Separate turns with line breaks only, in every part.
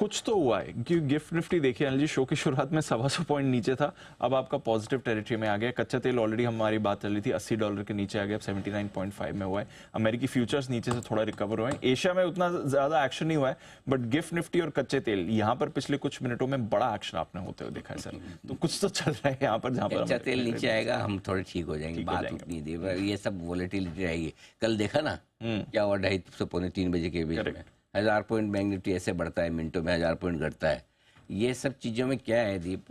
कुछ तो हुआ है क्योंकि गिफ्ट निफ्टी देखिए अनिल जी, शो की शुरुआत में 125 पॉइंट नीचे था, अब आपका पॉजिटिव टेरिटरी में आ गया। कच्चा तेल ऑलरेडी हमारी बात चल रही थी $80 के नीचे आ गया, अब 79.5 में हुआ है। अमेरिकी फ्यूचर्स नीचे से थोड़ा रिकवर हुए हैं। एशिया में उतना ज्यादा एक्शन नहीं हुआ है, बट गिफ्ट निफ्टी और कच्चे तेल यहाँ पर पिछले कुछ मिनटों में बड़ा एक्शन आपने होते हुए देखा है सर। तो कुछ तो चल रहा है यहाँ पर, जहाँ पर
कच्चा तेल नीचे आएगा हम थोड़े ठीक हो जाएंगे, बात उतनी देर ये सब वॉलेटिलिटी रहेगी। कल देखा ना क्या हुआ 2:30 से पौने 3 बजे के बीच में 1000 पॉइंट बैंक निफ्टी ऐसे बढ़ता है, मिनटों में 1000 पॉइंट घटता है। ये सब चीज़ों में क्या है दीप,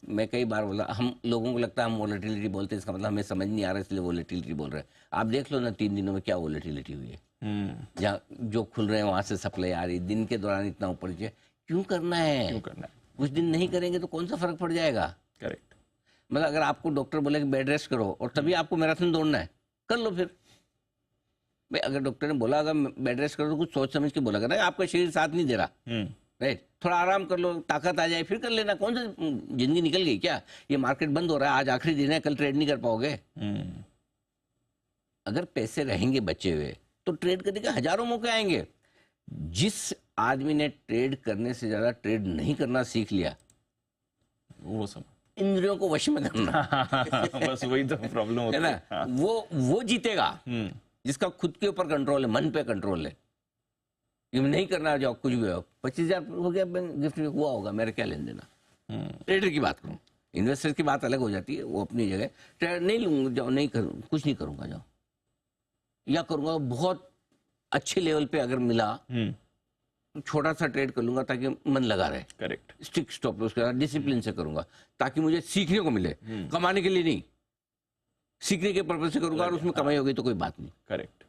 मैं कई बार बोला, हम लोगों को लगता है हम वॉलेटिलिटी बोलते हैं, इसका मतलब हमें समझ नहीं आ रहा इसलिए वॉलेटिलिटी बोल रहे हैं। आप देख लो ना 3 दिनों में क्या वॉलेटिलिटी हुई है। जहाँ जो खुल रहे हैं वहां से सप्लाई आ रही, दिन के दौरान इतना ऊपर नीचे क्यों करना है? कुछ दिन नहीं करेंगे तो कौन सा फर्क पड़ जाएगा?
करेक्ट।
मतलब अगर आपको डॉक्टर बोले कि बेड रेस्ट करो और तभी आपको मैराथन दौड़ना है, कर लो फिर। भाई अगर डॉक्टर ने बोला अगर बेड रेस्ट करो तो कुछ सोच समझ के बोला करना, आपका शरीर साथ नहीं दे रहा, राइट, थोड़ा आराम कर लो, ताकत आ जाए फिर कर लेना। कौन सा जिंदगी निकल गई क्या? ये मार्केट बंद हो रहा है, आज आखिरी दिन है, कल ट्रेड नहीं कर पाओगे। अगर पैसे रहेंगे बचे हुए तो ट्रेड करने के हजारों मौके आएंगे। जिस आदमी ने ट्रेड करने से ज्यादा ट्रेड नहीं करना सीख लिया,
वो सब
इंद्रियों को वश में करना
बस वही तो प्रॉब्लम होता
है ना। वो जीतेगा जिसका खुद के ऊपर कंट्रोल है, मन पे कंट्रोल है। ये नहीं करना जाओ कुछ भी हो, 25,000 हो गया गिफ्ट हुआ होगा, मेरा क्या लेन देना। ट्रेडर की बात करूं, इन्वेस्टर की बात अलग हो जाती है, वो अपनी जगह। ट्रेड नहीं लूंगा, जाओ नहीं करूँ, कुछ नहीं करूंगा, जाओ या करूंगा बहुत अच्छे लेवल पे अगर मिला छोटा सा ट्रेड कर लूंगा ताकि मन लगा रहे।
करेक्ट।
स्टिक स्टॉप उसके डिसिप्लिन से करूंगा ताकि मुझे सीखने को मिले, कमाने के लिए नहीं, सीखने के पर्पज से करूंगा और उसमें कमाई होगी तो कोई बात नहीं।
करेक्ट।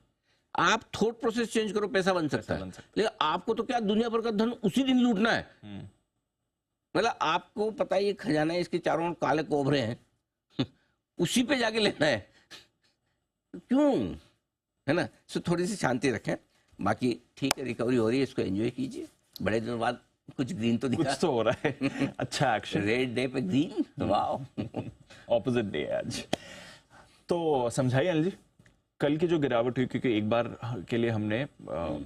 आप थॉट प्रोसेस चेंज करो, पैसा बन सकता है। लेकिन आपको तो क्या दुनिया भर का धन उसी दिन लूटना है। मतलब आपको पता है ये खजाना है, इसके चारों ओर काले कोबरे हैं उसी पे जाके लेना है, क्यों? है ना। सो थोड़ी सी शांति रखें, बाकी ठीक है, रिकवरी हो रही है, इसको एंजॉय कीजिए। बड़े दिनों बाद कुछ ग्रीन तो दिखा,
कुछ तो हो रहा है। अच्छा एक्शन,
रेड डे पे ग्रीन, वाओ।
ऑपोजिट डे आज। तो समझाइए अनिल जी, कल की जो गिरावट हुई, क्योंकि एक बार के लिए हमने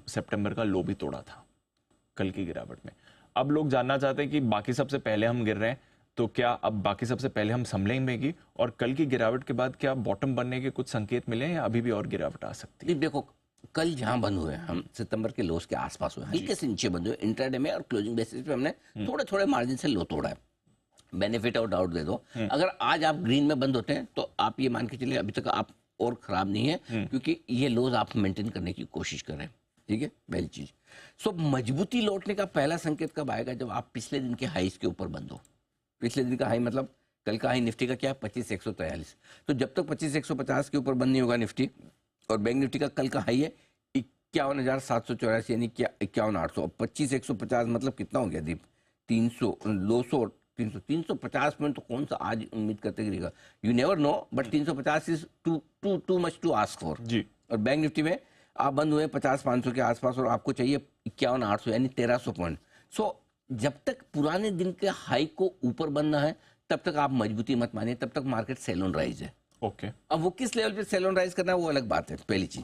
सितंबर का लो भी तोड़ा था कल की गिरावट में। अब लोग जानना चाहते हैं कि बाकी सबसे पहले हम गिर रहे हैं, तो क्या अब बाकी सबसे पहले हम संभलेंगे? और कल की गिरावट के बाद क्या बॉटम बनने के कुछ संकेत मिले हैं या अभी भी और गिरावट आ सकती है?
देखो कल जहां बंद हुए हम सितंबर के लोस के आसपास हुए, हल्के से नीचे बंद हुए इंट्राडे में, और क्लोजिंग बेसिस पे हमने थोड़े थोड़े मार्जिन से लो तोड़ा है। बेनिफिट ऑफ डाउट दे दो, अगर आज आप ग्रीन में बंद होते हैं तो आप ये मान के चलिए अभी तक आप और खराब नहीं है, क्योंकि ये लोज आप मेंटेन करने की कोशिश कर रहे हैं। ठीक है, पहली चीज। सो मजबूती लौटने का पहला संकेत कब आएगा? जब आप पिछले दिन के हाईस के ऊपर बंद हो। पिछले दिन का हाई मतलब कल का हाई निफ्टी का क्या है? 25,143। तो जब तक 25,150 के ऊपर बंद नहीं होगा निफ्टी, और बैंक निफ्टी का कल का हाई है 51,784 यानी 51,800। 25,150 मतलब कितना हो गया दीप? 300, 200, 350 पॉइंट। तो कौन सा आज उम्मीद करते गिरेगा? You never know, but 350 is too much to ask for ji. और बैंक निफ्टी में आप बंद हुए 50,500 के आसपास और आपको चाहिए 51,800 यानी 1,300 पॉइंट। सो जब तक पुराने दिन के हाई को ऊपर बनना है तब तक आप मजबूती मत मानिए, तब तक मार्केट सेल ऑन राइज है।
ओके।
अब वो किस लेवल पे सेल ऑन राइज करना है वो अलग बात है। पहली चीज,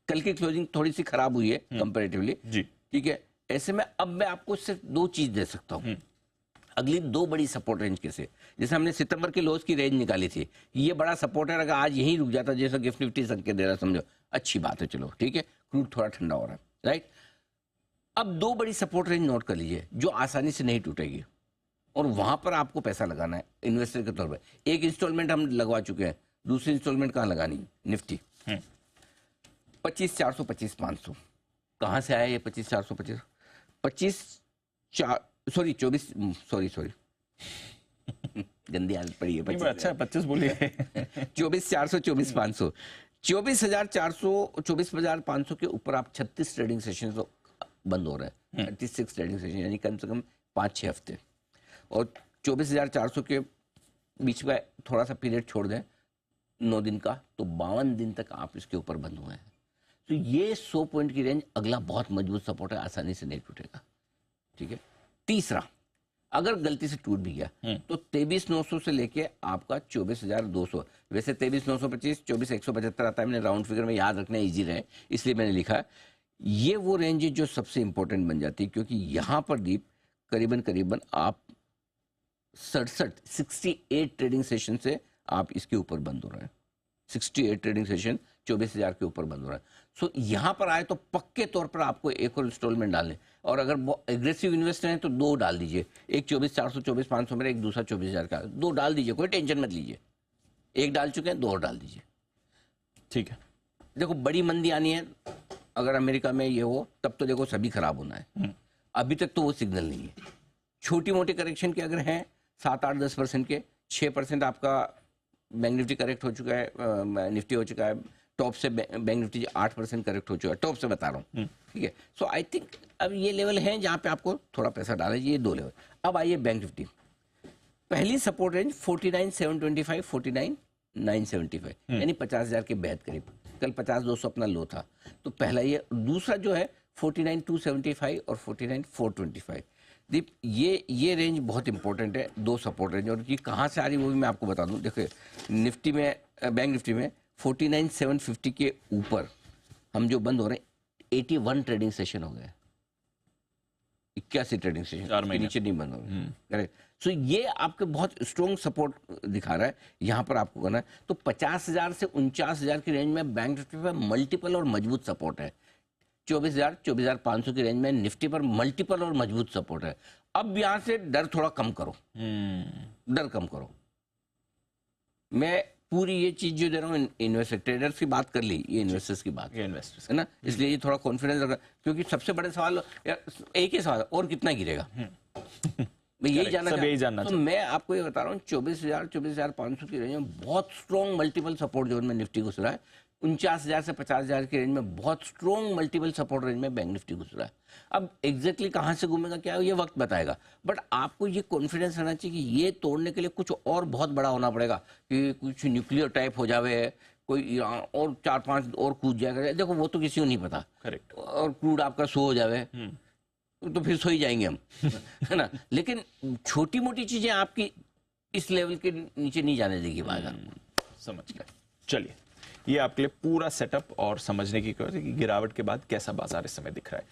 कल की क्लोजिंग थोड़ी सी खराब हुई है कंपैरेटिवली जी, ठीक है। ऐसे में अब मैं आपको सिर्फ 2 चीज दे सकता हूँ। अगली 2 बड़ी सपोर्ट रेंज कैसे, जैसे हमने सितंबर के लोज की रेंज निकाली थी, ये बड़ा सपोर्ट है। अगर आज यहीं रुक जाता जैसा गिफ्ट निफ्टी संकेत दे रहा, समझो अच्छी बात है, चलो ठीक है, क्रूड थोड़ा ठंडा हो रहा है, राइट। अब 2 बड़ी सपोर्ट रेंज नोट कर लीजिए जो आसानी से नहीं टूटेगी, और वहां पर आपको पैसा लगाना है इन्वेस्टर के तौर पर। एक इंस्टॉलमेंट हम लगवा चुके हैं, दूसरी इंस्टॉलमेंट कहाँ लगानी? निफ्टी 25,400, 25,500। कहाँ से आया ये 25,425? 24 गंदी आदत पड़ी है। 25
अच्छा 25 बोलिए
24,400, 24,500, 24,400, 24,500 के ऊपर आप 36 ट्रेडिंग सेशन बंद हो रहे हैं। 36 ट्रेडिंग सेशन यानी कम से कम 5-6 हफ्ते। और 24,400 के बीच में थोड़ा सा पीरियड छोड़ दें 9 दिन का, तो 52 दिन तक आप इसके ऊपर बंद हुए हैं। तो ये 100 पॉइंट की रेंज अगला बहुत मजबूत सपोर्ट है, आसानी से नहीं टूटेगा। ठीक है। तीसरा, अगर गलती से टूट भी गया तो 23,900 से लेके आपका 24,200, वैसे 23,925, 24,175 आता है। मैंने राउंड फिगर में याद रखना इजी रहे इसलिए मैंने लिखा है। ये वो रेंज है जो सबसे इंपॉर्टेंट बन जाती है, क्योंकि यहां पर दीप करीबन करीबन आप 68 ट्रेडिंग सेशन से आप इसके ऊपर बंद हो रहे हैं। 68 ट्रेडिंग सेशन 24,000 के ऊपर बंद हो रहा है। सो यहाँ पर आए तो पक्के तौर पर आपको एक और इंस्टॉलमेंट डालने, और अगर वो एग्रेसिव इन्वेस्टर हैं तो 2 डाल दीजिए, एक 24,400 24,500 मेरा, एक दूसरा 24,000 का, 2 डाल दीजिए, कोई टेंशन मत लीजिए। एक डाल चुके हैं, 2 और डाल दीजिए।
ठीक है।
देखो बड़ी मंदी आनी है अगर अमेरिका में ये हो, तब तो देखो सभी खराब होना है। अभी तक तो वो सिग्नल नहीं है। छोटी मोटी करेक्शन के अगर हैं 7-8-10% के, 6% आपका बैंक निफ्टी करेक्ट हो चुका है, निफ्टी हो चुका है टॉप से, बैंक निफ्टी 8% करेक्ट हो चुका है टॉप से, बता रहा हूँ। ठीक है, सो आई थिंक अब ये लेवल है जहाँ पे आपको थोड़ा पैसा डालना चाहिए, 2 लेवल। अब आइए बैंक निफ्टी, पहली सपोर्ट रेंज 49,725 49,975, यानी 50,000 के बेहद करीब। कल 50,200 अपना लो था, तो पहला ये। दूसरा जो है 49,275 और 49,425। दीप, ये रेंज बहुत इंपॉर्टेंट है, 2 सपोर्ट रेंज। और ये कहाँ से आ रही है वो भी मैं आपको बता दूं। देखिए निफ्टी में, बैंक निफ्टी में 49,750 के ऊपर हम जो बंद हो रहे हैं, 81 ट्रेडिंग सेशन हो गए, 81 ट्रेडिंग सेशन,
4 महीने
नीचे नहीं बंद हो रहे। करेक्ट। सो ये आपके बहुत स्ट्रॉन्ग सपोर्ट दिखा रहा है, यहाँ पर आपको करना है। तो 50,000 से 49,000 की रेंज में बैंक निफ्टी पर मल्टीपल और मजबूत सपोर्ट है। 24,000 24,500 की रेंज में निफ्टी पर मल्टीपल और मजबूत सपोर्ट है। अब यहां से डर थोड़ा कम करो, डर कम करो। मैं पूरी ये चीज जो दे रहा हूँ, इन्वेस्टर ट्रेडर्स की बात कर ली, ये इन्वेस्टर्स की बात
ये इन्वेस्टर्स
है ना, इसलिए ये थोड़ा कॉन्फिडेंस रखना। क्योंकि सबसे बड़े सवाल यार, एक ही सवाल, और कितना गिरेगा, मैं यही जानना तो मैं आपको ये बता रहा हूँ 24,000 24,500 की रेंज में बहुत स्ट्रॉन्ग मल्टीपल सपोर्ट जोन में निफ्टी घुस रहा है। 49,000 से 50,000 की रेंज में बहुत स्ट्रॉन्ग मल्टीपल सपोर्ट रेंज में बैंक निफ्टी घुस रहा है। अब एग्जैक्टली कहाँ से घूमेगा क्या ये वक्त बताएगा, बट आपको ये कॉन्फिडेंस रहना चाहिए कि ये तोड़ने के लिए कुछ और बहुत बड़ा होना पड़ेगा, कि कुछ न्यूक्लियर टाइप हो जावे, कोई और 4-5 और कूद जाएगा। देखो वो तो किसी को नहीं पता।
करेक्ट।
और क्रूड आपका सो हो जावे तो फिर सो ही जाएंगे हम है ना। लेकिन छोटी मोटी चीजें आपकी इस लेवल के नीचे नहीं जाने देगी बाजार।
समझ गए। चलिए, ये आपके लिए पूरा सेटअप और समझने की कोशिश कि गिरावट के बाद कैसा बाजार इस समय दिख रहा है।